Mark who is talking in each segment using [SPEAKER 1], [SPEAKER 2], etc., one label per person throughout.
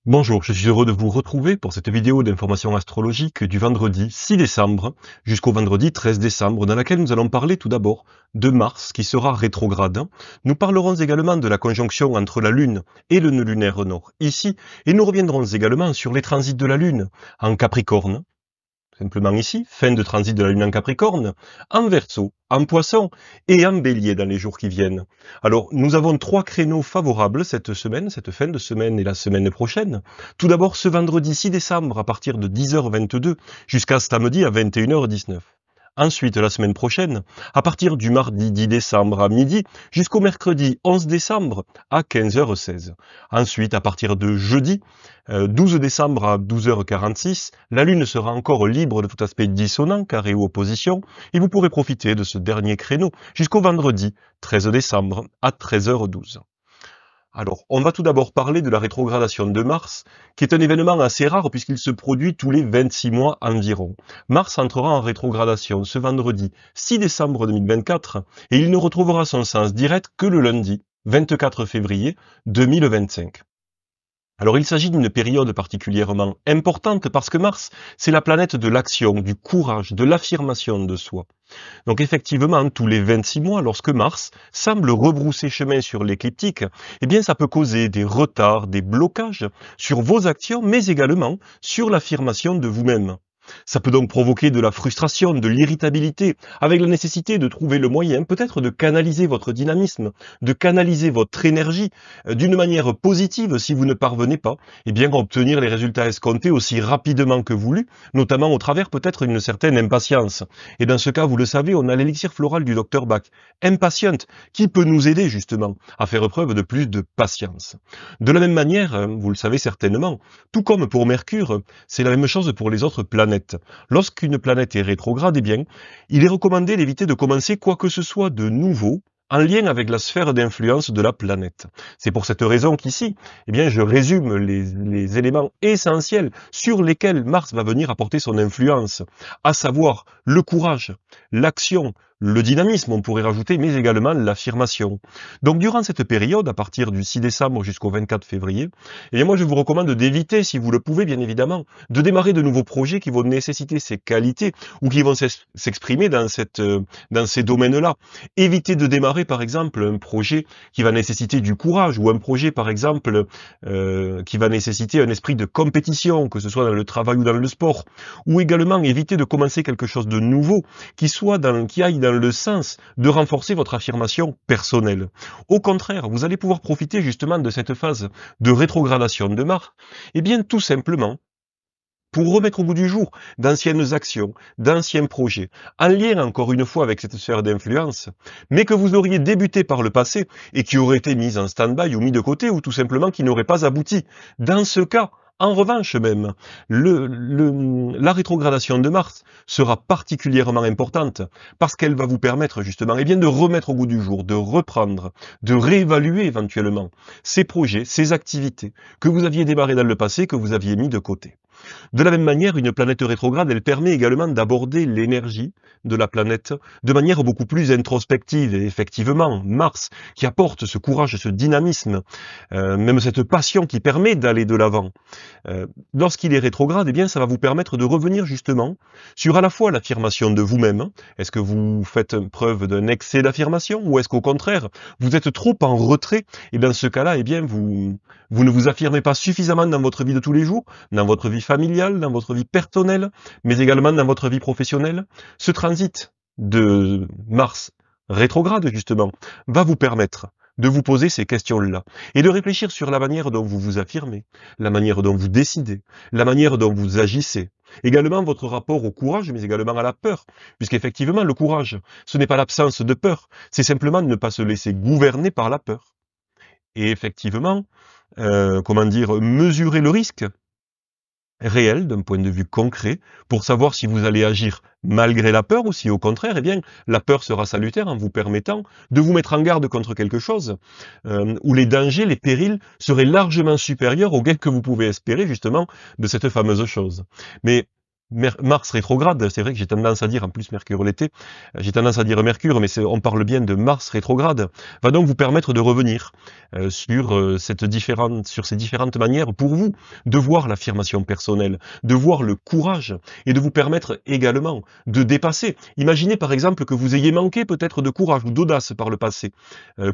[SPEAKER 1] Bonjour, je suis heureux de vous retrouver pour cette vidéo d'information astrologique du vendredi 6 décembre jusqu'au vendredi 13 décembre dans laquelle nous allons parler tout d'abord de Mars qui sera rétrograde. Nous parlerons également de la conjonction entre la Lune et le nœud lunaire nord ici et nous reviendrons également sur les transits de la Lune en Capricorne. Simplement ici, fin de transit de la Lune en Capricorne, en Verseau, en Poisson et en Bélier dans les jours qui viennent. Alors, nous avons trois créneaux favorables cette semaine, cette fin de semaine et la semaine prochaine. Tout d'abord, ce vendredi 6 décembre à partir de 10h22 jusqu'à samedi à 21h19. Ensuite, la semaine prochaine, à partir du mardi 10 décembre à midi jusqu'au mercredi 11 décembre à 15h16. Ensuite, à partir de jeudi 12 décembre à 12h46, la Lune sera encore libre de tout aspect dissonant, carré ou opposition, et vous pourrez profiter de ce dernier créneau jusqu'au vendredi 13 décembre à 13h12. Alors, on va tout d'abord parler de la rétrogradation de Mars, qui est un événement assez rare puisqu'il se produit tous les 26 mois environ. Mars entrera en rétrogradation ce vendredi 6 décembre 2024 et il ne retrouvera son sens direct que le lundi 24 février 2025. Alors il s'agit d'une période particulièrement importante parce que Mars, c'est la planète de l'action, du courage, de l'affirmation de soi. Donc effectivement, tous les 26 mois, lorsque Mars semble rebrousser chemin sur l'écliptique, eh bien ça peut causer des retards, des blocages sur vos actions, mais également sur l'affirmation de vous-même. Ça peut donc provoquer de la frustration, de l'irritabilité, avec la nécessité de trouver le moyen peut-être de canaliser votre dynamisme, de canaliser votre énergie d'une manière positive si vous ne parvenez pas eh bien, à obtenir les résultats escomptés aussi rapidement que voulu, notamment au travers peut-être d'une certaine impatience. Et dans ce cas, vous le savez, on a l'élixir floral du Dr Bach, Impatient, qui peut nous aider justement à faire preuve de plus de patience. De la même manière, vous le savez certainement, tout comme pour Mercure, c'est la même chose pour les autres planètes. Lorsqu'une planète est rétrograde, eh bien, il est recommandé d'éviter de commencer quoi que ce soit de nouveau en lien avec la sphère d'influence de la planète. C'est pour cette raison qu'ici, eh bien, je résume les éléments essentiels sur lesquels Mars va venir apporter son influence, à savoir le courage, l'action, le dynamisme, on pourrait rajouter, mais également l'affirmation. Donc, durant cette période, à partir du 6 décembre jusqu'au 24 février, eh bien, moi, je vous recommande d'éviter, si vous le pouvez, bien évidemment, de démarrer de nouveaux projets qui vont nécessiter ces qualités ou qui vont s'exprimer dans ces domaines-là. Évitez de démarrer, par exemple, un projet qui va nécessiter du courage ou un projet, par exemple, qui va nécessiter un esprit de compétition, que ce soit dans le travail ou dans le sport. Ou également, évitez de commencer quelque chose de nouveau qui aille dans le sens de renforcer votre affirmation personnelle. Au contraire, vous allez pouvoir profiter justement de cette phase de rétrogradation de Mars, et bien tout simplement pour remettre au goût du jour d'anciennes actions, d'anciens projets, en lien encore une fois avec cette sphère d'influence, mais que vous auriez débuté par le passé et qui auraient été mis en stand-by ou mis de côté ou tout simplement qui n'auraient pas abouti. Dans ce cas, en revanche même, la rétrogradation de Mars sera particulièrement importante parce qu'elle va vous permettre justement de remettre au goût du jour, de reprendre, de réévaluer éventuellement ces projets, ces activités que vous aviez démarrées dans le passé, que vous aviez mis de côté. De la même manière, une planète rétrograde, elle permet également d'aborder l'énergie de la planète de manière beaucoup plus introspective. Et effectivement, Mars, qui apporte ce courage, ce dynamisme, même cette passion qui permet d'aller de l'avant, lorsqu'il est rétrograde, eh bien, ça va vous permettre de revenir justement sur à la fois l'affirmation de vous-même. Est-ce que vous faites preuve d'un excès d'affirmation ou est-ce qu'au contraire, vous êtes trop en retrait et dans ce cas-là, eh bien, vous ne vous affirmez pas suffisamment dans votre vie de tous les jours, dans votre vie familiale, dans votre vie personnelle, mais également dans votre vie professionnelle. Ce transit de Mars rétrograde, justement, va vous permettre de vous poser ces questions-là et de réfléchir sur la manière dont vous vous affirmez, la manière dont vous décidez, la manière dont vous agissez. Également votre rapport au courage, mais également à la peur, puisqu'effectivement, le courage, ce n'est pas l'absence de peur, c'est simplement de ne pas se laisser gouverner par la peur. Et effectivement, mesurer le risque réel d'un point de vue concret pour savoir si vous allez agir malgré la peur ou si au contraire, eh bien, la peur sera salutaire en vous permettant de vous mettre en garde contre quelque chose où les dangers, les périls seraient largement supérieurs aux gains que vous pouvez espérer justement de cette fameuse chose. Mais Mars rétrograde, c'est vrai que j'ai tendance à dire, en plus Mercure l'été, j'ai tendance à dire Mercure, mais on parle bien de Mars rétrograde, va donc vous permettre de revenir sur ces différentes manières pour vous de voir l'affirmation personnelle, de voir le courage et de vous permettre également de dépasser. Imaginez par exemple que vous ayez manqué peut-être de courage ou d'audace par le passé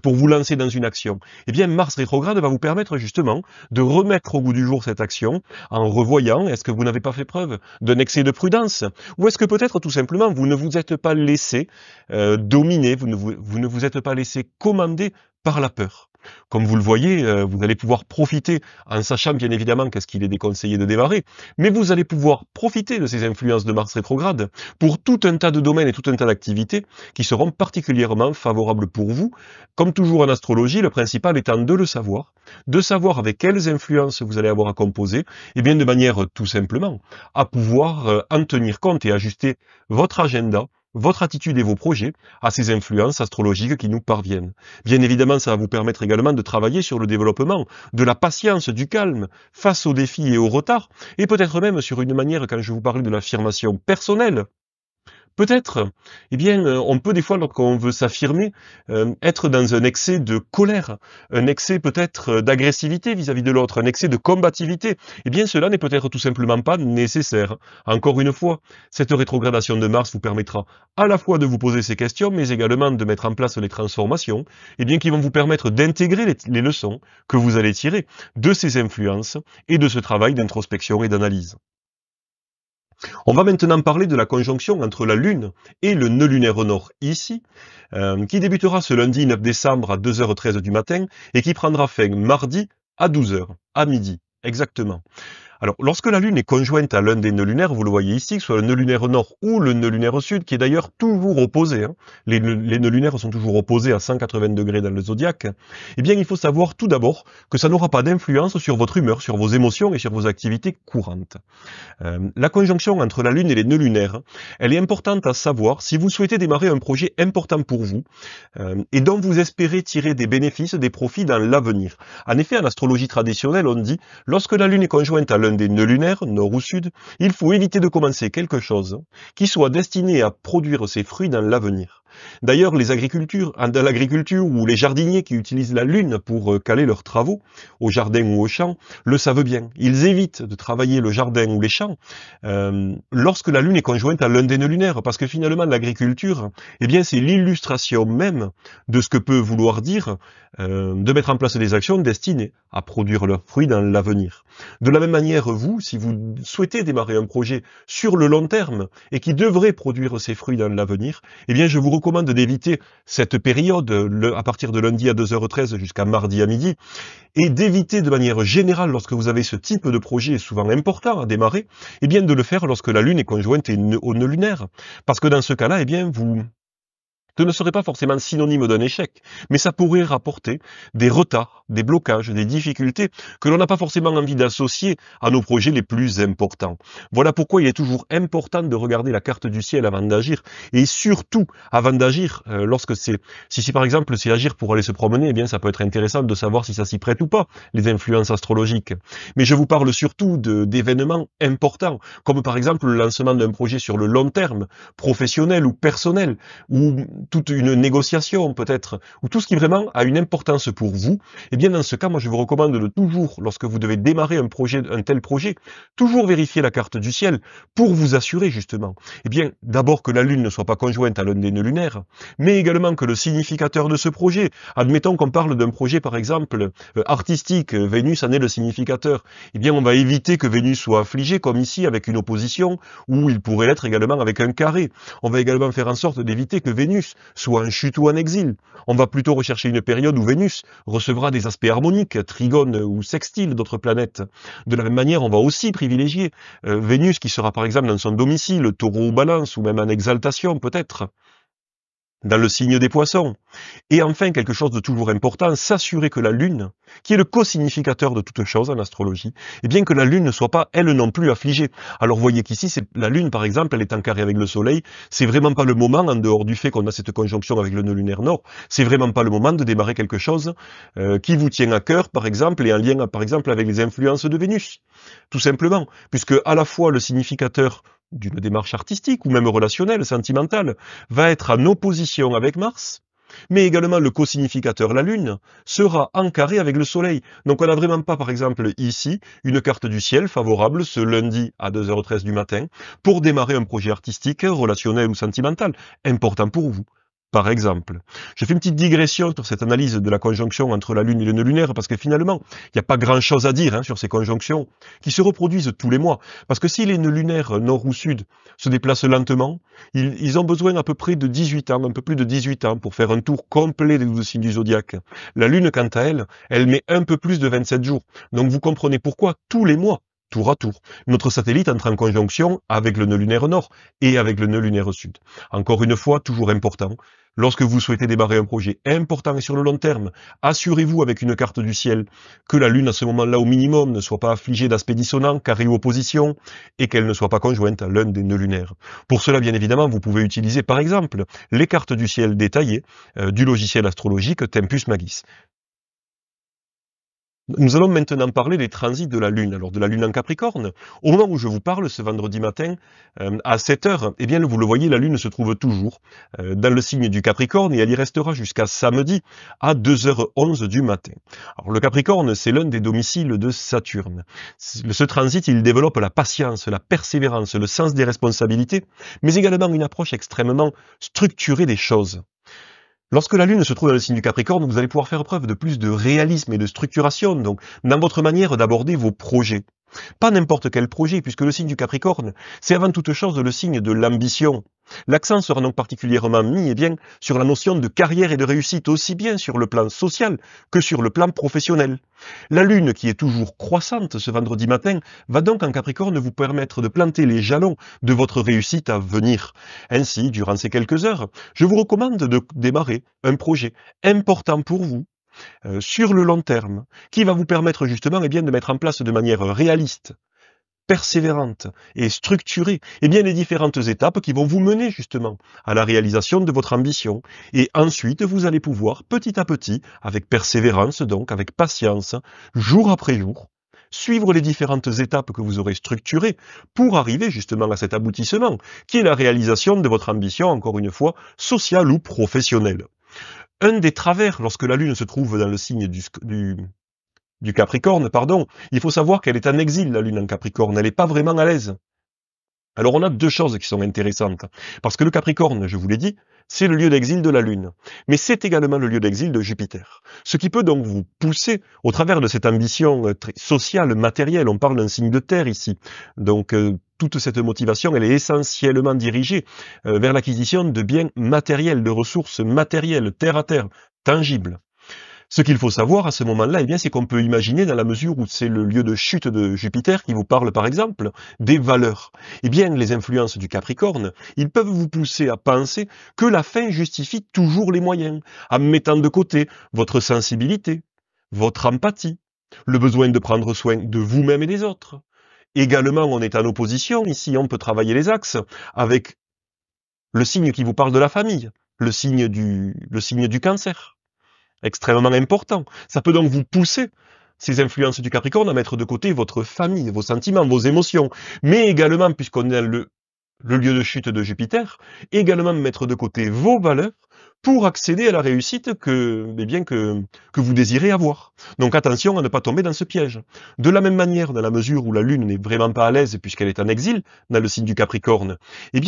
[SPEAKER 1] pour vous lancer dans une action. Eh bien, Mars rétrograde va vous permettre justement de remettre au goût du jour cette action en revoyant, est-ce que vous n'avez pas fait preuve d'un excès de prudence? Ou est-ce que peut-être tout simplement vous ne vous êtes pas laissé dominer, vous ne vous êtes pas laissé commander par la peur? Comme vous le voyez, vous allez pouvoir profiter, en sachant bien évidemment qu'est-ce qu'il est déconseillé de démarrer, mais vous allez pouvoir profiter de ces influences de Mars rétrograde pour tout un tas de domaines et tout un tas d'activités qui seront particulièrement favorables pour vous. Comme toujours en astrologie, le principal étant de savoir avec quelles influences vous allez avoir à composer, et bien de manière tout simplement à pouvoir en tenir compte et ajuster votre agenda, votre attitude et vos projets à ces influences astrologiques qui nous parviennent. Bien évidemment, ça va vous permettre également de travailler sur le développement de la patience, du calme face aux défis et aux retards, et peut-être même sur une manière, quand je vous parlais de l'affirmation personnelle, peut-être, eh bien, on peut des fois, lorsqu'on veut s'affirmer, être dans un excès de colère, un excès peut-être d'agressivité vis-à-vis de l'autre, un excès de combativité. Eh bien, cela n'est peut-être tout simplement pas nécessaire. Encore une fois, cette rétrogradation de Mars vous permettra à la fois de vous poser ces questions, mais également de mettre en place les transformations, eh bien, qui vont vous permettre d'intégrer les leçons que vous allez tirer de ces influences et de ce travail d'introspection et d'analyse. On va maintenant parler de la conjonction entre la Lune et le nœud lunaire nord ici, qui débutera ce lundi 9 décembre à 2h13 du matin et qui prendra fin mardi à 12h, à midi, exactement. Alors, lorsque la Lune est conjointe à l'un des nœuds lunaires, vous le voyez ici, que ce soit le nœud lunaire nord ou le nœud lunaire sud, qui est d'ailleurs toujours opposé, hein, les nœuds lunaires sont toujours opposés à 180 degrés dans le zodiaque, eh bien, il faut savoir tout d'abord que ça n'aura pas d'influence sur votre humeur, sur vos émotions et sur vos activités courantes. La conjonction entre la Lune et les nœuds lunaires, elle est importante à savoir si vous souhaitez démarrer un projet important pour vous et dont vous espérez tirer des bénéfices, des profits dans l'avenir. En effet, en astrologie traditionnelle, on dit, lorsque la Lune est conjointe à l'un des nœuds lunaires, nord ou sud, il faut éviter de commencer quelque chose qui soit destiné à produire ses fruits dans l'avenir. D'ailleurs, dans l'agriculture ou les jardiniers qui utilisent la Lune pour caler leurs travaux, au jardin ou au champ, le savent bien. Ils évitent de travailler le jardin ou les champs lorsque la Lune est conjointe à l'un des nœuds lunaires, parce que finalement l'agriculture, eh bien c'est l'illustration même de ce que peut vouloir dire de mettre en place des actions destinées à produire leurs fruits dans l'avenir. De la même manière, vous, si vous souhaitez démarrer un projet sur le long terme et qui devrait produire ses fruits dans l'avenir, eh bien je vous recommande d'éviter cette période à partir de lundi à 2h13 jusqu'à mardi à midi, et d'éviter de manière générale, lorsque vous avez ce type de projet souvent important à démarrer, eh bien de le faire lorsque la Lune est conjointe au nœud lunaire. Parce que dans ce cas-là, eh bien ce ne serait pas forcément synonyme d'un échec, mais ça pourrait rapporter des retards, des blocages, des difficultés que l'on n'a pas forcément envie d'associer à nos projets les plus importants. Voilà pourquoi il est toujours important de regarder la carte du ciel avant d'agir, et surtout avant d'agir, si par exemple c'est agir pour aller se promener, eh bien ça peut être intéressant de savoir si ça s'y prête ou pas, les influences astrologiques. Mais je vous parle surtout d'événements importants, comme par exemple le lancement d'un projet sur le long terme, professionnel ou personnel, ou toute une négociation peut-être, ou tout ce qui vraiment a une importance pour vous, eh bien dans ce cas, moi je vous recommande de toujours, lorsque vous devez démarrer un tel projet, toujours vérifier la carte du ciel pour vous assurer justement, eh bien d'abord que la Lune ne soit pas conjointe à l'un des nœuds lunaires, mais également que le significateur de ce projet, admettons qu'on parle d'un projet par exemple artistique, Vénus en est le significateur, eh bien on va éviter que Vénus soit affligée comme ici avec une opposition, ou il pourrait l'être également avec un carré. On va également faire en sorte d'éviter que Vénus soit en chute ou en exil. On va plutôt rechercher une période où Vénus recevra des aspects harmoniques, trigones ou sextiles d'autres planètes. De la même manière, on va aussi privilégier Vénus qui sera par exemple dans son domicile, Taureau ou Balance, ou même en exaltation peut-être, dans le signe des poissons. Et enfin, quelque chose de toujours important, s'assurer que la Lune, qui est le co-significateur de toute chose en astrologie, et bien que la Lune ne soit pas, elle non plus, affligée. Alors voyez qu'ici, la Lune, par exemple, elle est en carré avec le Soleil, c'est vraiment pas le moment, en dehors du fait qu'on a cette conjonction avec le nœud lunaire nord, c'est vraiment pas le moment de démarrer quelque chose qui vous tient à cœur, par exemple, et en lien, par exemple, avec les influences de Vénus. Tout simplement, puisque à la fois le significateur d'une démarche artistique ou même relationnelle, sentimentale, va être en opposition avec Mars, mais également le co-significateur, la Lune, sera en carré avec le Soleil. Donc on n'a vraiment pas, par exemple, ici, une carte du ciel favorable ce lundi à 2h13 du matin pour démarrer un projet artistique, relationnel ou sentimental, important pour vous. Par exemple, je fais une petite digression sur cette analyse de la conjonction entre la Lune et le nœud lunaire, parce que finalement, il n'y a pas grand-chose à dire sur ces conjonctions, qui se reproduisent tous les mois. Parce que si les nœuds lunaires nord ou sud se déplacent lentement, ils ont besoin à peu près de 18 ans, un peu plus de 18 ans, pour faire un tour complet des 12 signes du zodiaque. La Lune, quant à elle, elle met un peu plus de 27 jours. Donc vous comprenez pourquoi, tous les mois, tour à tour, notre satellite entre en conjonction avec le nœud lunaire nord et avec le nœud lunaire sud. Encore une fois, toujours important, lorsque vous souhaitez démarrer un projet important et sur le long terme, assurez-vous avec une carte du ciel que la Lune à ce moment-là au minimum ne soit pas affligée d'aspects dissonants, carrés ou opposition, et qu'elle ne soit pas conjointe à l'un des nœuds lunaires. Pour cela, bien évidemment, vous pouvez utiliser par exemple les cartes du ciel détaillées du logiciel astrologique Tempus Magis. Nous allons maintenant parler des transits de la Lune. Alors de la Lune en Capricorne, au moment où je vous parle, ce vendredi matin, à 7h, eh bien vous le voyez, la Lune se trouve toujours dans le signe du Capricorne et elle y restera jusqu'à samedi à 2h11 du matin. Alors le Capricorne, c'est l'un des domiciles de Saturne. Ce transit, il développe la patience, la persévérance, le sens des responsabilités, mais également une approche extrêmement structurée des choses. Lorsque la Lune se trouve dans le signe du Capricorne, vous allez pouvoir faire preuve de plus de réalisme et de structuration, donc dans votre manière d'aborder vos projets. Pas n'importe quel projet, puisque le signe du Capricorne, c'est avant toute chose le signe de l'ambition. L'accent sera donc particulièrement mis sur la notion de carrière et de réussite, aussi bien sur le plan social que sur le plan professionnel. La Lune, qui est toujours croissante ce vendredi matin, va donc en Capricorne vous permettre de planter les jalons de votre réussite à venir. Ainsi, durant ces quelques heures, je vous recommande de démarrer un projet important pour vous, sur le long terme, qui va vous permettre justement de mettre en place de manière réaliste, persévérante et structurée les différentes étapes qui vont vous mener justement à la réalisation de votre ambition. Et ensuite, vous allez pouvoir petit à petit, avec persévérance donc, avec patience, jour après jour, suivre les différentes étapes que vous aurez structurées pour arriver justement à cet aboutissement, qui est la réalisation de votre ambition, encore une fois, sociale ou professionnelle. Un des travers, lorsque la Lune se trouve dans le signe du Capricorne, il faut savoir qu'elle est en exil, la Lune en Capricorne, elle n'est pas vraiment à l'aise. Alors on a deux choses qui sont intéressantes, parce que le Capricorne, je vous l'ai dit, c'est le lieu d'exil de la Lune, mais c'est également le lieu d'exil de Jupiter. Ce qui peut donc vous pousser, au travers de cette ambition sociale, matérielle, on parle d'un signe de terre ici, donc toute cette motivation, elle est essentiellement dirigée vers l'acquisition de biens matériels, de ressources matérielles, terre à terre, tangibles. Ce qu'il faut savoir à ce moment-là, c'est qu'on peut imaginer, dans la mesure où c'est le lieu de chute de Jupiter qui vous parle par exemple, des valeurs. Les influences du Capricorne, ils peuvent vous pousser à penser que la fin justifie toujours les moyens, en mettant de côté votre sensibilité, votre empathie, le besoin de prendre soin de vous-même et des autres. Également, on est en opposition, ici on peut travailler les axes, avec le signe qui vous parle de la famille, le signe du Cancer. Extrêmement important. Ça peut donc vous pousser, ces influences du Capricorne, à mettre de côté votre famille, vos sentiments, vos émotions, mais également, puisqu'on est le lieu de chute de Jupiter, également mettre de côté vos valeurs pour accéder à la réussite que vous désirez avoir. Donc attention à ne pas tomber dans ce piège. De la même manière, dans la mesure où la Lune n'est vraiment pas à l'aise puisqu'elle est en exil, dans le signe du Capricorne,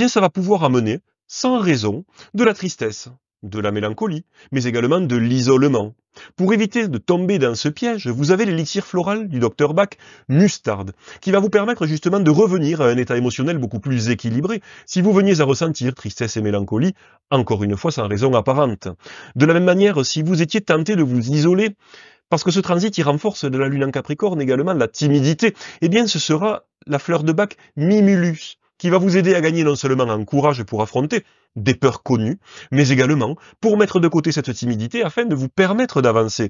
[SPEAKER 1] ça va pouvoir amener, sans raison, de la tristesse, de la mélancolie, mais également de l'isolement. Pour éviter de tomber dans ce piège, vous avez l'élixir floral du Dr Bach, Mustarde, qui va vous permettre justement de revenir à un état émotionnel beaucoup plus équilibré si vous veniez à ressentir tristesse et mélancolie, encore une fois sans raison apparente. De la même manière, si vous étiez tenté de vous isoler, parce que ce transit, il renforce de la Lune en Capricorne également la timidité, ce sera la fleur de Bach, Mimulus, qui va vous aider à gagner non seulement en courage pour affronter des peurs connues, mais également pour mettre de côté cette timidité afin de vous permettre d'avancer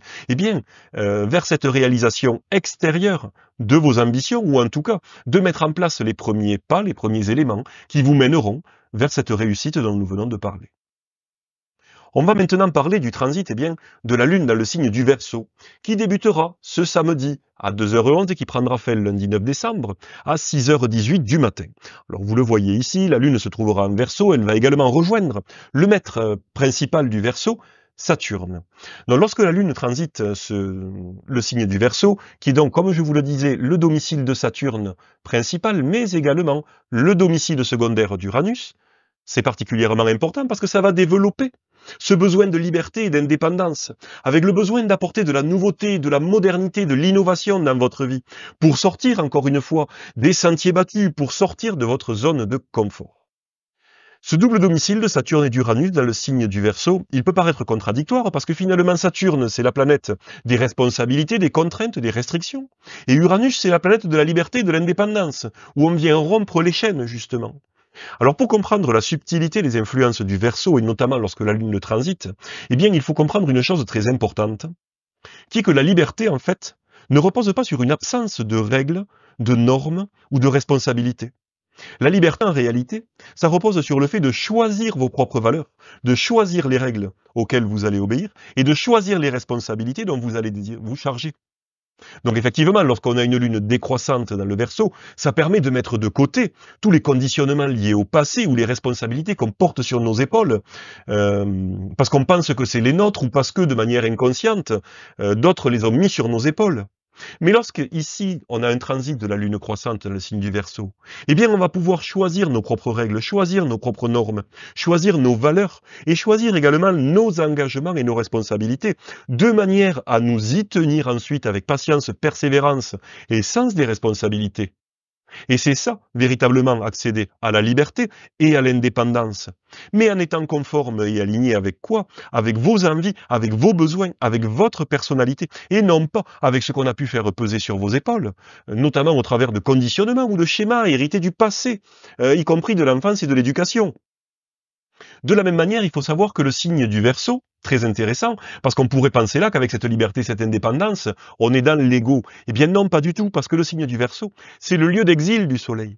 [SPEAKER 1] vers cette réalisation extérieure de vos ambitions, ou en tout cas de mettre en place les premiers pas, les premiers éléments qui vous mèneront vers cette réussite dont nous venons de parler. On va maintenant parler du transit de la Lune dans le signe du Verseau, qui débutera ce samedi à 2h11 et qui prendra fin le lundi 9 décembre à 6h18 du matin. Alors vous le voyez ici, la Lune se trouvera en Verseau, elle va également rejoindre le maître principal du Verseau, Saturne. Donc, lorsque la Lune transite le signe du Verseau, qui est donc, comme je vous le disais, le domicile de Saturne principal, mais également le domicile secondaire d'Uranus, c'est particulièrement important parce que ça va développer ce besoin de liberté et d'indépendance, avec le besoin d'apporter de la nouveauté, de la modernité, de l'innovation dans votre vie, pour sortir, encore une fois, des sentiers battus, pour sortir de votre zone de confort. Ce double domicile de Saturne et d'Uranus dans le signe du Verseau, il peut paraître contradictoire parce que finalement Saturne, c'est la planète des responsabilités, des contraintes, des restrictions. Et Uranus, c'est la planète de la liberté et de l'indépendance, où on vient rompre les chaînes, justement. Alors pour comprendre la subtilité des influences du Verseau, et notamment lorsque la Lune le transite, eh bien il faut comprendre une chose très importante, qui est que la liberté, en fait, ne repose pas sur une absence de règles, de normes ou de responsabilités. La liberté, en réalité, ça repose sur le fait de choisir vos propres valeurs, de choisir les règles auxquelles vous allez obéir et de choisir les responsabilités dont vous allez vous charger. Donc effectivement, lorsqu'on a une lune décroissante dans le Verseau, ça permet de mettre de côté tous les conditionnements liés au passé ou les responsabilités qu'on porte sur nos épaules, parce qu'on pense que c'est les nôtres ou parce que, de manière inconsciente, d'autres les ont mis sur nos épaules. Mais lorsque, ici, on a un transit de la lune croissante dans le signe du Verseau, eh bien, on va pouvoir choisir nos propres règles, choisir nos propres normes, choisir nos valeurs et choisir également nos engagements et nos responsabilités, de manière à nous y tenir ensuite avec patience, persévérance et sens des responsabilités. Et c'est ça, véritablement, accéder à la liberté et à l'indépendance. Mais en étant conforme et aligné avec quoi? Avec vos envies, avec vos besoins, avec votre personnalité, et non pas avec ce qu'on a pu faire peser sur vos épaules, notamment au travers de conditionnements ou de schémas hérités du passé, y compris de l'enfance et de l'éducation. De la même manière, il faut savoir que le signe du Verseau, très intéressant, parce qu'on pourrait penser là qu'avec cette liberté, cette indépendance, on est dans l'ego. Eh bien non, pas du tout, parce que le signe du Verseau, c'est le lieu d'exil du Soleil.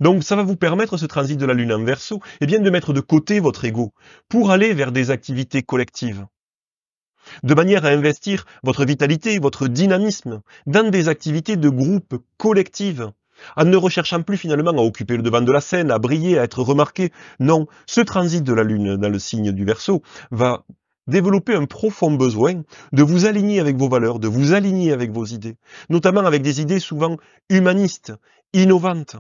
[SPEAKER 1] Donc ça va vous permettre, ce transit de la Lune en Verseau, eh bien de mettre de côté votre ego, pour aller vers des activités collectives, de manière à investir votre vitalité, votre dynamisme, dans des activités de groupe collectives, en ne recherchant plus finalement à occuper le devant de la scène, à briller, à être remarqué. Non, ce transit de la Lune dans le signe du Verseau va développer un profond besoin de vous aligner avec vos valeurs, de vous aligner avec vos idées, notamment avec des idées souvent humanistes, innovantes.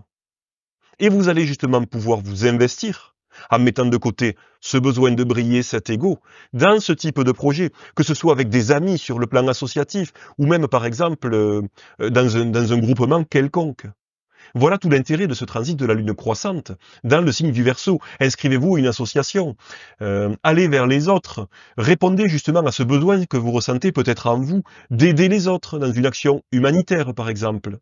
[SPEAKER 1] Et vous allez justement pouvoir vous investir en mettant de côté ce besoin de briller, cet ego, dans ce type de projet, que ce soit avec des amis sur le plan associatif, ou même par exemple dans un groupement quelconque. Voilà tout l'intérêt de ce transit de la Lune croissante dans le signe du Verseau. Inscrivez-vous à une association, allez vers les autres, répondez justement à ce besoin que vous ressentez peut-être en vous, d'aider les autres dans une action humanitaire par exemple.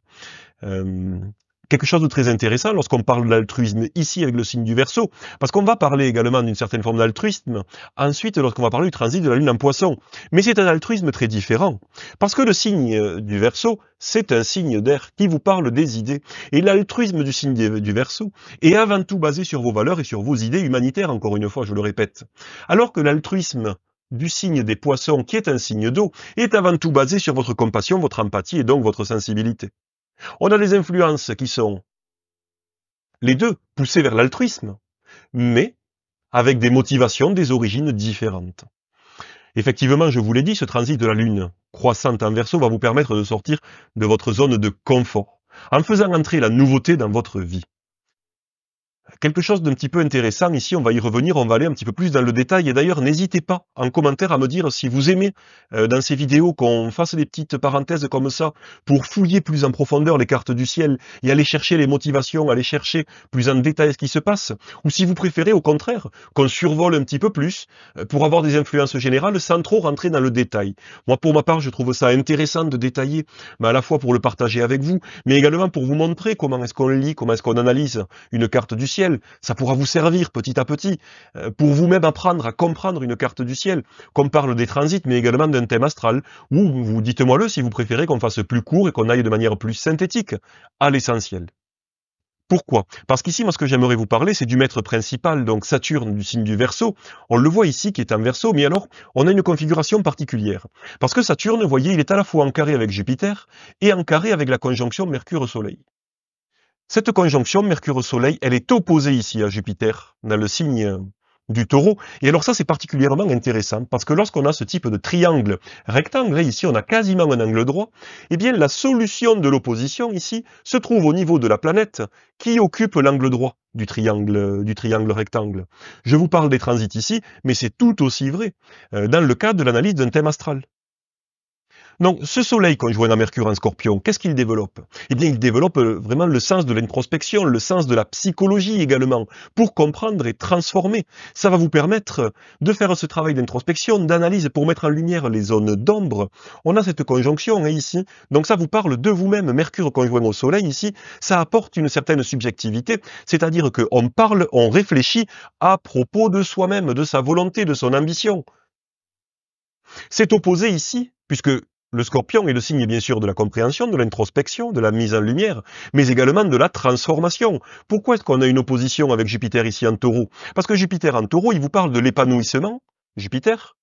[SPEAKER 1] Quelque chose de très intéressant lorsqu'on parle d'altruisme ici avec le signe du Verseau, parce qu'on va parler également d'une certaine forme d'altruisme ensuite lorsqu'on va parler du transit de la Lune en Poisson. Mais c'est un altruisme très différent, parce que le signe du Verseau, c'est un signe d'air qui vous parle des idées. Et l'altruisme du signe du Verseau est avant tout basé sur vos valeurs et sur vos idées humanitaires, encore une fois, je le répète. Alors que l'altruisme du signe des Poissons, qui est un signe d'eau, est avant tout basé sur votre compassion, votre empathie et donc votre sensibilité. On a des influences qui sont les deux poussées vers l'altruisme, mais avec des motivations, des origines différentes. Effectivement, je vous l'ai dit, ce transit de la Lune croissante en Verseau va vous permettre de sortir de votre zone de confort, en faisant entrer la nouveauté dans votre vie. Quelque chose d'un petit peu intéressant, ici on va y revenir, on va aller un petit peu plus dans le détail, et d'ailleurs n'hésitez pas en commentaire à me dire si vous aimez dans ces vidéos qu'on fasse des petites parenthèses comme ça, pour fouiller plus en profondeur les cartes du ciel, et aller chercher les motivations, aller chercher plus en détail ce qui se passe, ou si vous préférez au contraire, qu'on survole un petit peu plus, pour avoir des influences générales sans trop rentrer dans le détail. Moi pour ma part je trouve ça intéressant de détailler, mais à la fois pour le partager avec vous, mais également pour vous montrer comment est-ce qu'on lit, comment est-ce qu'on analyse une carte du ciel. Ça pourra vous servir petit à petit pour vous-même apprendre à comprendre une carte du ciel, qu'on parle des transits, mais également d'un thème astral, ou vous dites-moi-le si vous préférez qu'on fasse plus court et qu'on aille de manière plus synthétique à l'essentiel. Pourquoi? Parce qu'ici, moi, ce que j'aimerais vous parler, c'est du maître principal, donc Saturne du signe du Verseau. On le voit ici qui est en Verseau, mais alors, on a une configuration particulière. Parce que Saturne, vous voyez, il est à la fois en carré avec Jupiter et en carré avec la conjonction Mercure-Soleil. Cette conjonction Mercure-Soleil, elle est opposée ici à Jupiter, dans le signe du Taureau. Et alors ça, c'est particulièrement intéressant, parce que lorsqu'on a ce type de triangle rectangle, ici on a quasiment un angle droit, eh bien la solution de l'opposition ici se trouve au niveau de la planète qui occupe l'angle droit du triangle rectangle. Je vous parle des transits ici, mais c'est tout aussi vrai dans le cadre de l'analyse d'un thème astral. Donc, ce soleil conjoint à Mercure en Scorpion, qu'est-ce qu'il développe? Eh bien, il développe vraiment le sens de l'introspection, le sens de la psychologie également, pour comprendre et transformer. Ça va vous permettre de faire ce travail d'introspection, d'analyse, pour mettre en lumière les zones d'ombre. On a cette conjonction ici, donc ça vous parle de vous-même. Mercure conjoint au soleil ici, ça apporte une certaine subjectivité, c'est-à-dire qu'on parle, on réfléchit à propos de soi-même, de sa volonté, de son ambition. C'est opposé ici, puisque le Scorpion est le signe bien sûr de la compréhension, de l'introspection, de la mise en lumière, mais également de la transformation. Pourquoi est-ce qu'on a une opposition avec Jupiter ici en Taureau? Parce que Jupiter en Taureau, il vous parle de l'épanouissement, Jupiter,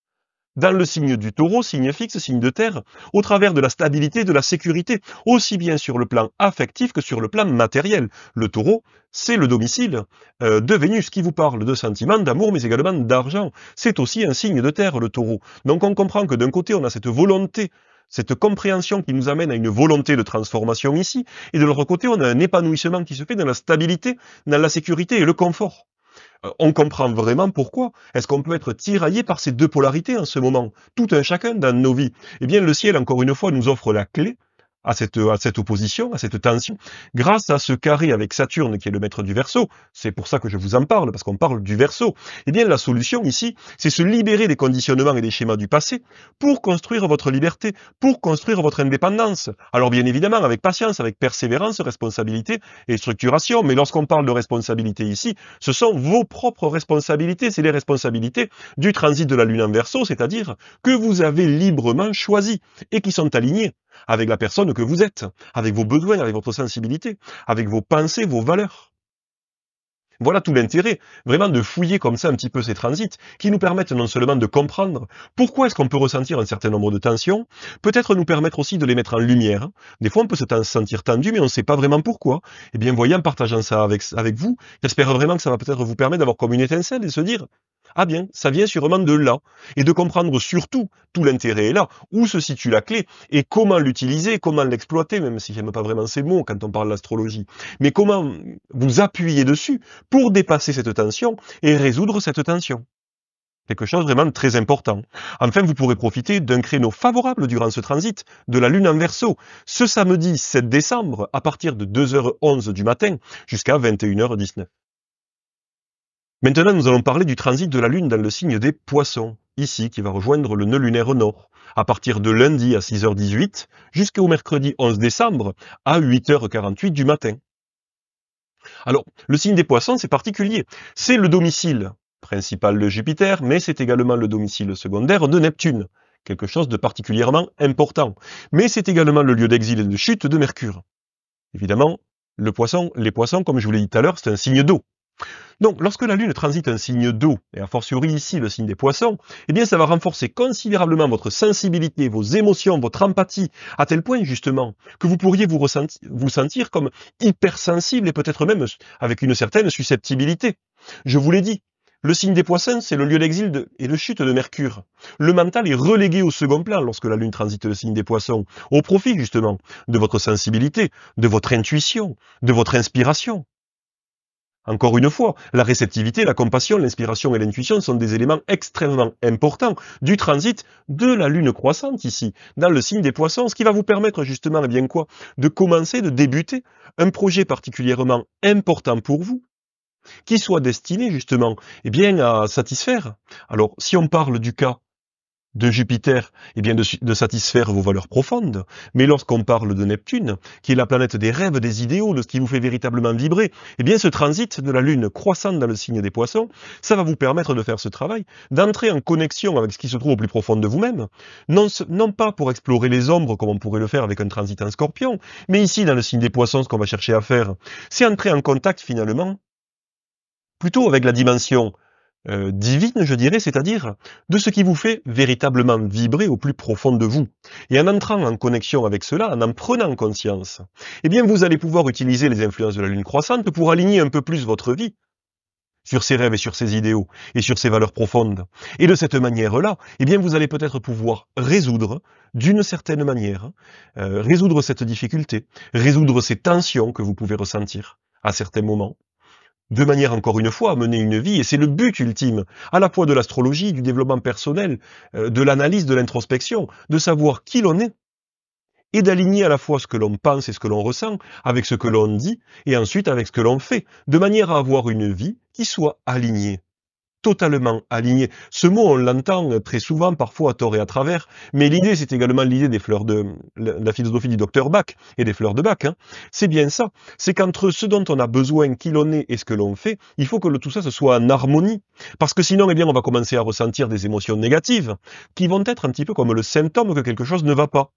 [SPEAKER 1] dans le signe du Taureau, signe fixe, signe de terre, au travers de la stabilité, de la sécurité, aussi bien sur le plan affectif que sur le plan matériel. Le Taureau, c'est le domicile de Vénus qui vous parle de sentiments, d'amour, mais également d'argent. C'est aussi un signe de terre, le Taureau. Donc on comprend que d'un côté, on a cette volonté, cette compréhension qui nous amène à une volonté de transformation ici, et de l'autre côté, on a un épanouissement qui se fait dans la stabilité, dans la sécurité et le confort. On comprend vraiment pourquoi. Est-ce qu'on peut être tiraillé par ces deux polarités en ce moment, tout un chacun dans nos vies? Eh bien, le ciel, encore une fois, nous offre la clé à cette opposition, à cette tension, grâce à ce carré avec Saturne qui est le maître du Verseau. C'est pour ça que je vous en parle, parce qu'on parle du Verseau. Eh bien, la solution ici, c'est se libérer des conditionnements et des schémas du passé pour construire votre liberté, pour construire votre indépendance. Alors, bien évidemment, avec patience, avec persévérance, responsabilité et structuration. Mais lorsqu'on parle de responsabilité ici, ce sont vos propres responsabilités. C'est les responsabilités du transit de la Lune en Verseau, c'est-à-dire que vous avez librement choisi et qui sont alignées avec la personne que vous êtes, avec vos besoins, avec votre sensibilité, avec vos pensées, vos valeurs. Voilà tout l'intérêt, vraiment de fouiller comme ça un petit peu ces transits, qui nous permettent non seulement de comprendre pourquoi est-ce qu'on peut ressentir un certain nombre de tensions, peut-être nous permettre aussi de les mettre en lumière. Des fois on peut se sentir tendu, mais on ne sait pas vraiment pourquoi. Eh bien voyez, en partageant ça avec vous, j'espère vraiment que ça va peut-être vous permettre d'avoir comme une étincelle et de se dire ah bien, ça vient sûrement de là. Et de comprendre surtout, tout l'intérêt est là, où se situe la clé, et comment l'utiliser, comment l'exploiter, même si j'aime pas vraiment ces mots quand on parle d'astrologie. Mais comment vous appuyer dessus pour dépasser cette tension et résoudre cette tension. Quelque chose vraiment de très important. Enfin, vous pourrez profiter d'un créneau favorable durant ce transit de la Lune en Verseau, ce samedi 7 décembre, à partir de 2h11 du matin jusqu'à 21h19. Maintenant, nous allons parler du transit de la Lune dans le signe des Poissons, ici, qui va rejoindre le nœud lunaire nord, à partir de lundi à 6h18 jusqu'au mercredi 11 décembre à 8h48 du matin. Alors, le signe des Poissons, c'est particulier. C'est le domicile principal de Jupiter, mais c'est également le domicile secondaire de Neptune, quelque chose de particulièrement important. Mais c'est également le lieu d'exil et de chute de Mercure. Évidemment, les poissons, comme je vous l'ai dit tout à l'heure, c'est un signe d'eau. Donc, lorsque la Lune transite un signe d'eau, et a fortiori ici le signe des Poissons, eh bien ça va renforcer considérablement votre sensibilité, vos émotions, votre empathie, à tel point justement que vous pourriez vous sentir comme hypersensible et peut-être même avec une certaine susceptibilité. Je vous l'ai dit, le signe des Poissons, c'est le lieu d'exil et de chute de Mercure. Le mental est relégué au second plan lorsque la Lune transite le signe des Poissons, au profit justement de votre sensibilité, de votre intuition, de votre inspiration. Encore une fois, la réceptivité, la compassion, l'inspiration et l'intuition sont des éléments extrêmement importants du transit de la Lune croissante ici, dans le signe des Poissons, ce qui va vous permettre justement, eh bien quoi, de commencer, de débuter un projet particulièrement important pour vous, qui soit destiné justement, eh bien, à satisfaire. Alors, si on parle du cas de Jupiter, eh bien de satisfaire vos valeurs profondes. Mais lorsqu'on parle de Neptune, qui est la planète des rêves, des idéaux, de ce qui vous fait véritablement vibrer, eh bien ce transit de la Lune croissante dans le signe des Poissons, ça va vous permettre de faire ce travail, d'entrer en connexion avec ce qui se trouve au plus profond de vous-même, non pas pour explorer les ombres comme on pourrait le faire avec un transit en Scorpion, mais ici dans le signe des Poissons, ce qu'on va chercher à faire, c'est entrer en contact finalement plutôt avec la dimension divine, je dirais, c'est-à-dire de ce qui vous fait véritablement vibrer au plus profond de vous. Et en entrant en connexion avec cela, en prenant conscience, eh bien vous allez pouvoir utiliser les influences de la Lune croissante pour aligner un peu plus votre vie sur ses rêves et sur ses idéaux et sur ses valeurs profondes. Et de cette manière-là, eh bien vous allez peut-être pouvoir résoudre, d'une certaine manière, résoudre cette difficulté, résoudre ces tensions que vous pouvez ressentir à certains moments, de manière encore une fois à mener une vie, et c'est le but ultime, à la fois de l'astrologie, du développement personnel, de l'analyse, de l'introspection, de savoir qui l'on est, et d'aligner à la fois ce que l'on pense et ce que l'on ressent, avec ce que l'on dit, et ensuite avec ce que l'on fait, de manière à avoir une vie qui soit alignée. Totalement aligné. Ce mot, on l'entend très souvent, parfois à tort et à travers, mais l'idée, c'est également l'idée des fleurs de la philosophie du docteur Bach et des fleurs de Bach. Hein. C'est bien ça. C'est qu'entre ce dont on a besoin, qui l'on est et ce que l'on fait, il faut que tout ça se soit en harmonie. Parce que sinon, eh bien, on va commencer à ressentir des émotions négatives qui vont être un petit peu comme le symptôme que quelque chose ne va pas.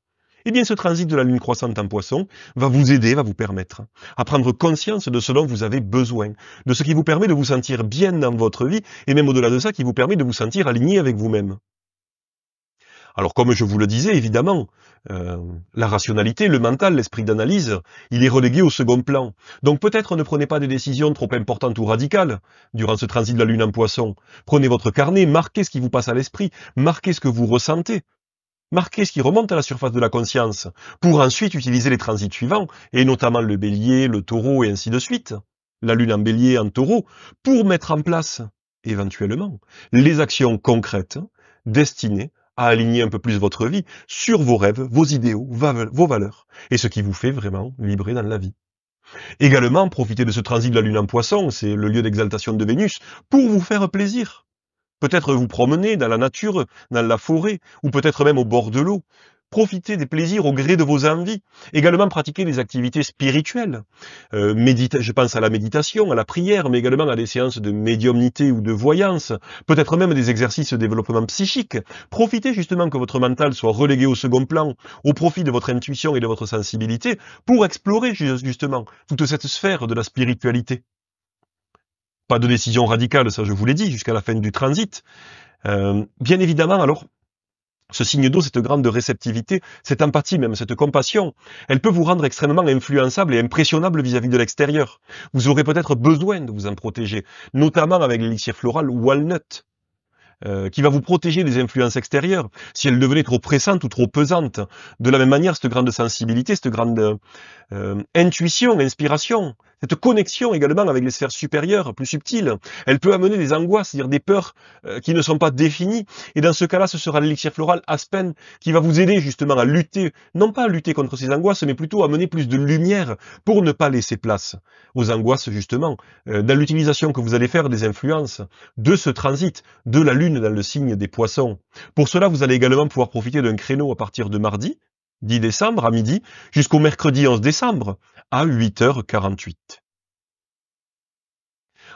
[SPEAKER 1] Eh bien, ce transit de la Lune croissante en Poisson va vous aider, va vous permettre à prendre conscience de ce dont vous avez besoin, de ce qui vous permet de vous sentir bien dans votre vie, et même au-delà de ça, qui vous permet de vous sentir aligné avec vous-même. Alors, comme je vous le disais, évidemment, la rationalité, le mental, l'esprit d'analyse, il est relégué au second plan. Donc peut-être ne prenez pas des décisions trop importantes ou radicales durant ce transit de la Lune en Poisson. Prenez votre carnet, marquez ce qui vous passe à l'esprit, marquez ce que vous ressentez. Marquez ce qui remonte à la surface de la conscience, pour ensuite utiliser les transits suivants, et notamment le bélier, le taureau et ainsi de suite, la lune en bélier, en taureau, pour mettre en place, éventuellement, les actions concrètes destinées à aligner un peu plus votre vie sur vos rêves, vos idéaux, vos valeurs, et ce qui vous fait vraiment vibrer dans la vie. Également, profitez de ce transit de la lune en Poisson, c'est le lieu d'exaltation de Vénus, pour vous faire plaisir. Peut-être vous promener dans la nature, dans la forêt, ou peut-être même au bord de l'eau. Profitez des plaisirs au gré de vos envies. Également pratiquer des activités spirituelles. Je pense à la méditation, à la prière, mais également à des séances de médiumnité ou de voyance. Peut-être même des exercices de développement psychique. Profitez justement que votre mental soit relégué au second plan, au profit de votre intuition et de votre sensibilité, pour explorer justement toute cette sphère de la spiritualité. Pas de décision radicale, ça je vous l'ai dit, jusqu'à la fin du transit. Bien évidemment, alors, ce signe d'eau, cette grande réceptivité, cette empathie même, cette compassion, elle peut vous rendre extrêmement influençable et impressionnable vis-à-vis de l'extérieur. Vous aurez peut-être besoin de vous en protéger, notamment avec l'élixir floral Walnut, qui va vous protéger des influences extérieures, si elles devenaient trop pressantes ou trop pesantes. De la même manière, cette grande sensibilité, cette grande intuition, inspiration, cette connexion également avec les sphères supérieures, plus subtiles, elle peut amener des angoisses, c'est-à-dire des peurs qui ne sont pas définies. Et dans ce cas-là, ce sera l'élixir floral Aspen qui va vous aider justement à lutter, non pas à lutter contre ces angoisses, mais plutôt à amener plus de lumière pour ne pas laisser place aux angoisses justement, dans l'utilisation que vous allez faire des influences de ce transit de la Lune dans le signe des Poissons. Pour cela, vous allez également pouvoir profiter d'un créneau à partir de mardi, 10 décembre à midi, jusqu'au mercredi 11 décembre à 8h48.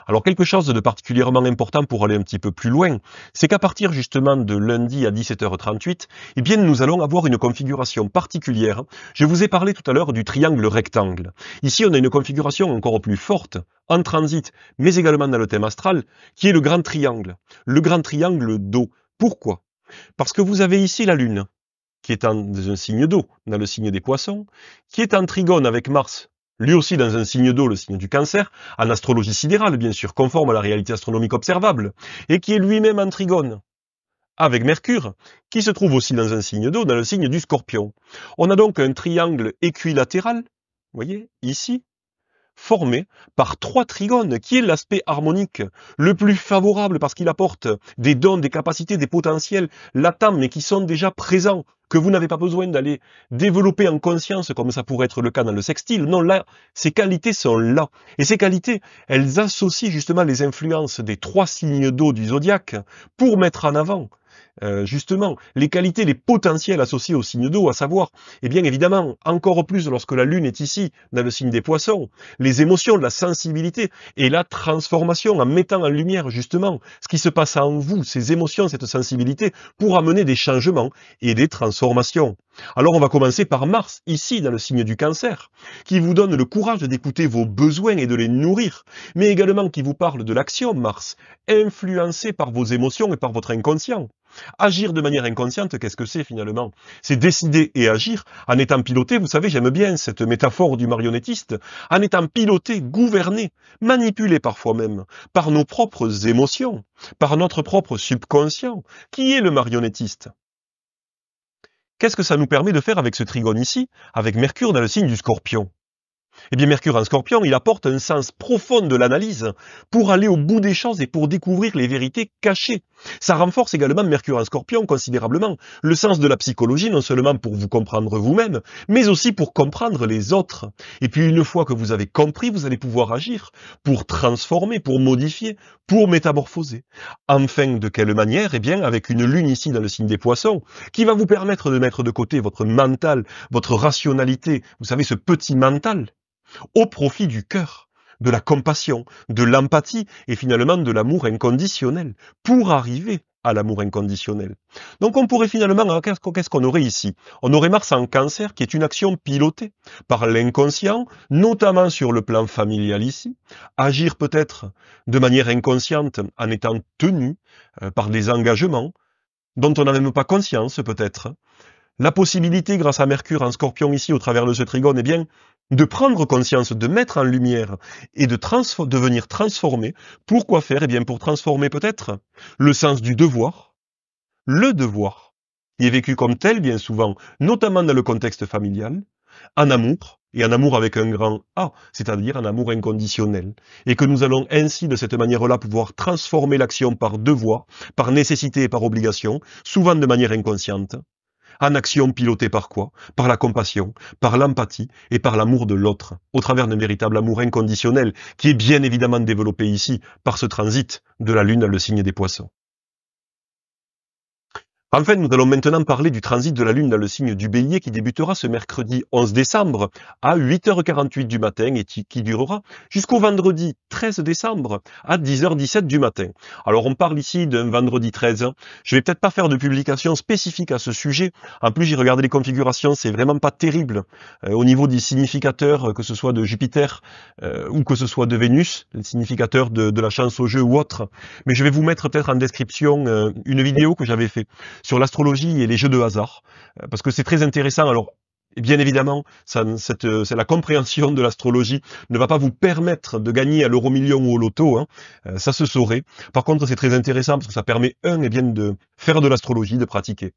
[SPEAKER 1] Alors quelque chose de particulièrement important pour aller un petit peu plus loin, c'est qu'à partir justement de lundi à 17h38, eh bien nous allons avoir une configuration particulière. Je vous ai parlé tout à l'heure du triangle rectangle. Ici on a une configuration encore plus forte, en transit, mais également dans le thème astral, qui est le grand triangle d'eau. Pourquoi? Parce que vous avez ici la Lune, qui est dans un signe d'eau, dans le signe des Poissons, qui est en trigone avec Mars, lui aussi dans un signe d'eau, le signe du Cancer, en astrologie sidérale bien sûr, conforme à la réalité astronomique observable, et qui est lui-même en trigone avec Mercure, qui se trouve aussi dans un signe d'eau, dans le signe du Scorpion. On a donc un triangle équilatéral, vous voyez, ici, formé par 3 trigones, qui est l'aspect harmonique le plus favorable parce qu'il apporte des dons, des capacités, des potentiels latents, mais qui sont déjà présents, que vous n'avez pas besoin d'aller développer en conscience, comme ça pourrait être le cas dans le sextile. Non, là, ces qualités sont là. Et ces qualités, elles associent justement les influences des 3 signes d'eau du zodiaque pour mettre en avant justement les qualités, les potentiels associés au signe d'eau, à savoir, eh bien évidemment, encore plus lorsque la Lune est ici, dans le signe des Poissons, les émotions, la sensibilité et la transformation en mettant en lumière justement ce qui se passe en vous, ces émotions, cette sensibilité, pour amener des changements et des transformations. Alors on va commencer par Mars, ici dans le signe du Cancer, qui vous donne le courage d'écouter vos besoins et de les nourrir, mais également qui vous parle de l'action, Mars, influencé par vos émotions et par votre inconscient. Agir de manière inconsciente, qu'est-ce que c'est finalement? C'est décider et agir en étant piloté, vous savez, j'aime bien cette métaphore du marionnettiste, en étant piloté, gouverné, manipulé parfois même, par nos propres émotions, par notre propre subconscient. Qui est le marionnettiste? Qu'est-ce que ça nous permet de faire avec ce trigone ici, avec Mercure dans le signe du Scorpion? Eh bien, Mercure en Scorpion, il apporte un sens profond de l'analyse pour aller au bout des choses et pour découvrir les vérités cachées. Ça renforce également Mercure en Scorpion considérablement le sens de la psychologie, non seulement pour vous comprendre vous-même, mais aussi pour comprendre les autres. Et puis, une fois que vous avez compris, vous allez pouvoir agir pour transformer, pour modifier, pour métamorphoser. Enfin, de quelle manière? Eh bien, avec une lune ici dans le signe des Poissons, qui va vous permettre de mettre de côté votre mental, votre rationalité, vous savez, ce petit mental, au profit du cœur, de la compassion, de l'empathie et finalement de l'amour inconditionnel, pour arriver à l'amour inconditionnel. Donc on pourrait finalement, qu'est-ce qu'on aurait ici? On aurait Mars en Cancer qui est une action pilotée par l'inconscient, notamment sur le plan familial ici, agir peut-être de manière inconsciente en étant tenu par des engagements dont on n'a même pas conscience peut-être. La possibilité, grâce à Mercure en Scorpion ici, au travers de ce trigone, eh bien, de prendre conscience, de mettre en lumière et de venir transformer. Pourquoi faire? Eh bien, pour transformer peut-être le sens du devoir, le devoir, qui est vécu comme tel bien souvent, notamment dans le contexte familial, en amour, et en amour avec un grand A, c'est-à-dire un amour inconditionnel. Et que nous allons ainsi, de cette manière-là, pouvoir transformer l'action par devoir, par nécessité et par obligation, souvent de manière inconsciente, en action pilotée par quoi? Par la compassion, par l'empathie et par l'amour de l'autre, au travers d'un véritable amour inconditionnel, qui est bien évidemment développé ici par ce transit de la Lune dans le signe des Poissons. Enfin, nous allons maintenant parler du transit de la Lune dans le signe du Bélier qui débutera ce mercredi 11 décembre à 8h48 du matin et qui durera jusqu'au vendredi 13 décembre à 10h17 du matin. Alors on parle ici d'un vendredi 13. Je vais peut-être pas faire de publication spécifique à ce sujet. En plus, j'ai regardé les configurations, c'est vraiment pas terrible au niveau des significateurs, que ce soit de Jupiter ou que ce soit de Vénus, les significateurs de la chance au jeu ou autre. Mais je vais vous mettre peut-être en description une vidéo que j'avais fait sur l'astrologie et les jeux de hasard, parce que c'est très intéressant. Alors, bien évidemment, c'est la compréhension de l'astrologie ne va pas vous permettre de gagner à l'euro-million ou au loto, hein, ça se saurait. Par contre, c'est très intéressant parce que ça permet, de faire de l'astrologie, de pratiquer.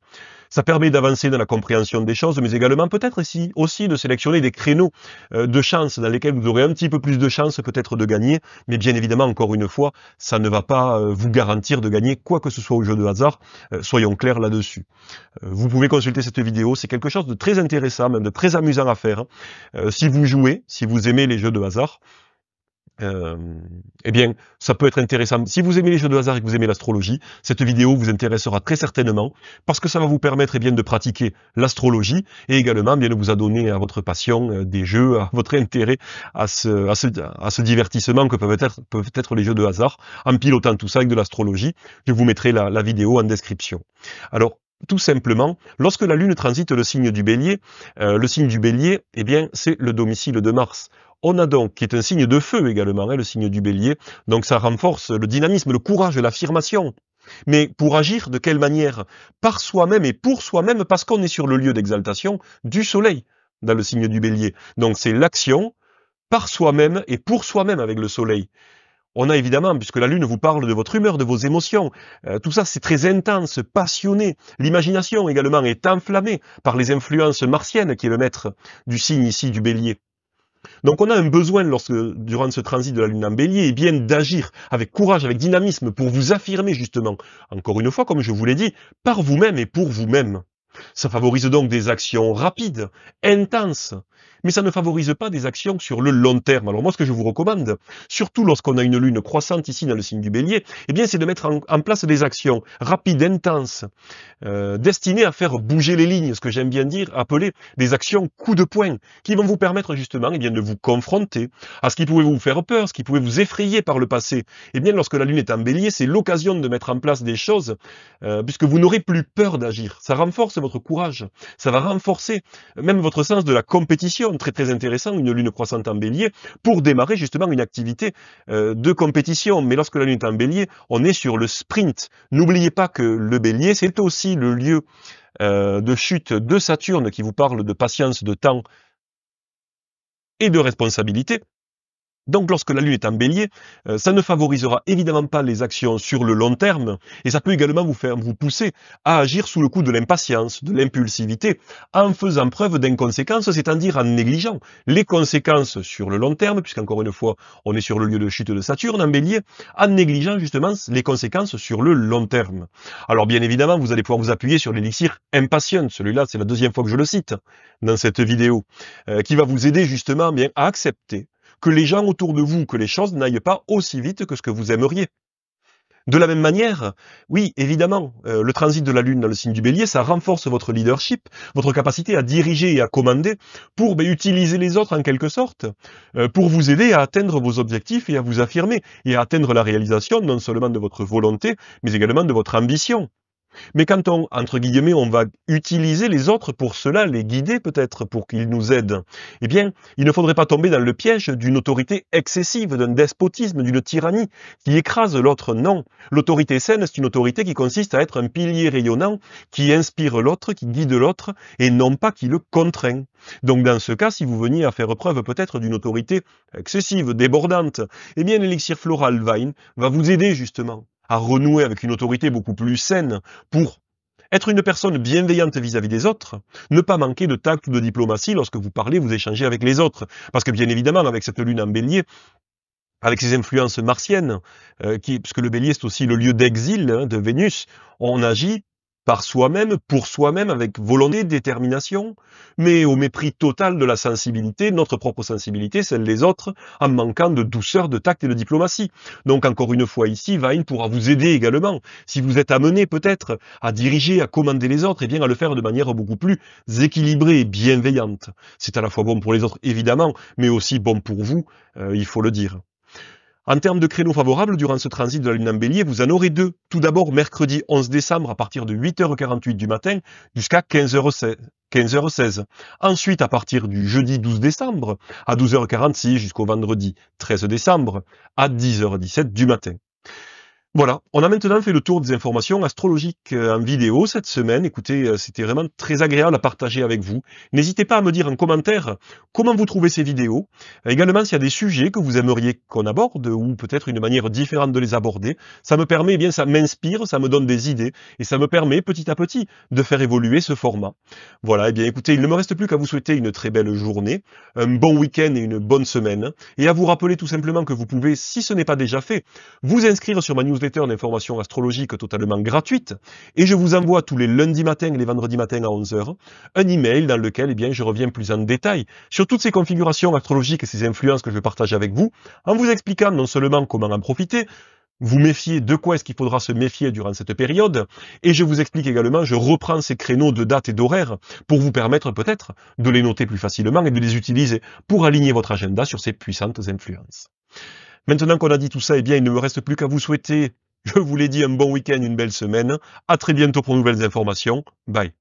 [SPEAKER 1] Ça permet d'avancer dans la compréhension des choses, mais également peut-être aussi de sélectionner des créneaux de chance dans lesquels vous aurez un petit peu plus de chance peut-être de gagner, mais bien évidemment, encore une fois, ça ne va pas vous garantir de gagner quoi que ce soit au jeu de hasard, soyons clairs là-dessus. Vous pouvez consulter cette vidéo, c'est quelque chose de très intéressant, même de très amusant à faire. Si vous jouez, si vous aimez les jeux de hasard, eh bien, ça peut être intéressant. Si vous aimez les jeux de hasard et que vous aimez l'astrologie, cette vidéo vous intéressera très certainement, parce que ça va vous permettre de pratiquer l'astrologie, et également de vous adonner à votre passion des jeux, à votre intérêt à ce divertissement que peuvent être les jeux de hasard, en pilotant tout ça avec de l'astrologie. Je vous mettrai la vidéo en description. Alors, tout simplement, lorsque la Lune transite le signe du Bélier, eh bien, c'est le domicile de Mars. On a donc, qui est un signe de feu également, le signe du Bélier, donc ça renforce le dynamisme, le courage, l'affirmation. Mais pour agir, de quelle manière? Par soi-même et pour soi-même, parce qu'on est sur le lieu d'exaltation du Soleil, dans le signe du Bélier. Donc c'est l'action, par soi-même et pour soi-même avec le Soleil. On a évidemment, puisque la Lune vous parle de votre humeur, de vos émotions, tout ça c'est très intense, passionné. L'imagination également est enflammée par les influences martiennes, qui est le maître du signe ici du Bélier. Donc on a un besoin, durant ce transit de la Lune en Bélier, eh bien d'agir avec courage, avec dynamisme, pour vous affirmer justement, encore une fois, comme je vous l'ai dit, par vous-même et pour vous-même. Ça favorise donc des actions rapides, intenses, mais ça ne favorise pas des actions sur le long terme. Alors moi, ce que je vous recommande, surtout lorsqu'on a une lune croissante ici dans le signe du Bélier, eh bien, c'est de mettre en place des actions rapides, intenses, destinées à faire bouger les lignes, ce que j'aime bien dire, appeler des actions coup de poing, qui vont vous permettre justement eh bien, de vous confronter à ce qui pouvait vous faire peur, ce qui pouvait vous effrayer par le passé. Eh bien, lorsque la lune est en Bélier, c'est l'occasion de mettre en place des choses, puisque vous n'aurez plus peur d'agir. Ça renforce votre courage, ça va renforcer même votre sens de la compétition, très très intéressant, une lune croissante en Bélier, pour démarrer justement une activité de compétition. Mais lorsque la lune est en Bélier, on est sur le sprint. N'oubliez pas que le Bélier, c'est aussi le lieu de chute de Saturne qui vous parle de patience, de temps et de responsabilité. Donc lorsque la Lune est en Bélier, ça ne favorisera évidemment pas les actions sur le long terme, et ça peut également vous pousser à agir sous le coup de l'impatience, de l'impulsivité, en faisant preuve d'inconséquence, c'est-à-dire en négligeant les conséquences sur le long terme, puisqu'encore une fois, on est sur le lieu de chute de Saturne en Bélier, en négligeant justement les conséquences sur le long terme. Alors bien évidemment, vous allez pouvoir vous appuyer sur l'élixir Impatient, celui-là c'est la deuxième fois que je le cite dans cette vidéo, qui va vous aider justement bien à accepter que les gens autour de vous, que les choses n'aillent pas aussi vite que ce que vous aimeriez. De la même manière, oui, évidemment, le transit de la Lune dans le signe du Bélier, ça renforce votre leadership, votre capacité à diriger et à commander pour utiliser les autres en quelque sorte, pour vous aider à atteindre vos objectifs et à vous affirmer, et à atteindre la réalisation non seulement de votre volonté, mais également de votre ambition. Mais quand on, entre guillemets, on va utiliser les autres pour cela, les guider peut-être, pour qu'ils nous aident, eh bien, il ne faudrait pas tomber dans le piège d'une autorité excessive, d'un despotisme, d'une tyrannie qui écrase l'autre. Non, l'autorité saine, c'est une autorité qui consiste à être un pilier rayonnant, qui inspire l'autre, qui guide l'autre, et non pas qui le contraint. Donc dans ce cas, si vous veniez à faire preuve peut-être d'une autorité excessive, débordante, eh bien l'élixir floral Vine va vous aider justement à renouer avec une autorité beaucoup plus saine pour être une personne bienveillante vis-à-vis des autres, ne pas manquer de tact ou de diplomatie lorsque vous parlez, vous échangez avec les autres. Parce que bien évidemment, avec cette lune en Bélier, avec ses influences martiennes, puisque le Bélier c'est aussi le lieu d'exil de Vénus, on agit par soi-même, pour soi-même, avec volonté, détermination, mais au mépris total de la sensibilité, notre propre sensibilité, celle des autres, en manquant de douceur, de tact et de diplomatie. Donc encore une fois ici, Vine pourra vous aider également, si vous êtes amené peut-être à diriger, à commander les autres, et bien à le faire de manière beaucoup plus équilibrée et bienveillante. C'est à la fois bon pour les autres, évidemment, mais aussi bon pour vous, il faut le dire. En termes de créneaux favorables, durant ce transit de la Lune en Bélier, vous en aurez deux. Tout d'abord, mercredi 11 décembre, à partir de 8h48 du matin jusqu'à 15h16. Ensuite, à partir du jeudi 12 décembre, à 12h46 jusqu'au vendredi 13 décembre, à 10h17 du matin. Voilà, on a maintenant fait le tour des informations astrologiques en vidéo cette semaine. Écoutez, c'était vraiment très agréable à partager avec vous. N'hésitez pas à me dire en commentaire comment vous trouvez ces vidéos. Également, s'il y a des sujets que vous aimeriez qu'on aborde ou peut-être une manière différente de les aborder. Ça me permet, eh bien, ça m'inspire, ça me donne des idées et ça me permet petit à petit de faire évoluer ce format. Voilà, eh bien, écoutez, il ne me reste plus qu'à vous souhaiter une très belle journée, un bon week-end et une bonne semaine et à vous rappeler tout simplement que vous pouvez, si ce n'est pas déjà fait, vous inscrire sur ma newsletter d'informations astrologiques totalement gratuite, et je vous envoie tous les lundis matins et les vendredis matins à 11h un email dans lequel eh bien, je reviens plus en détail sur toutes ces configurations astrologiques et ces influences que je vais partager avec vous, en vous expliquant non seulement comment en profiter, vous méfier de quoi est-ce qu'il faudra se méfier durant cette période, et je vous explique également, je reprends ces créneaux de date et d'horaire pour vous permettre peut-être de les noter plus facilement et de les utiliser pour aligner votre agenda sur ces puissantes influences. Maintenant qu'on a dit tout ça, eh bien, il ne me reste plus qu'à vous souhaiter, je vous l'ai dit, un bon week-end, une belle semaine. À très bientôt pour de nouvelles informations. Bye.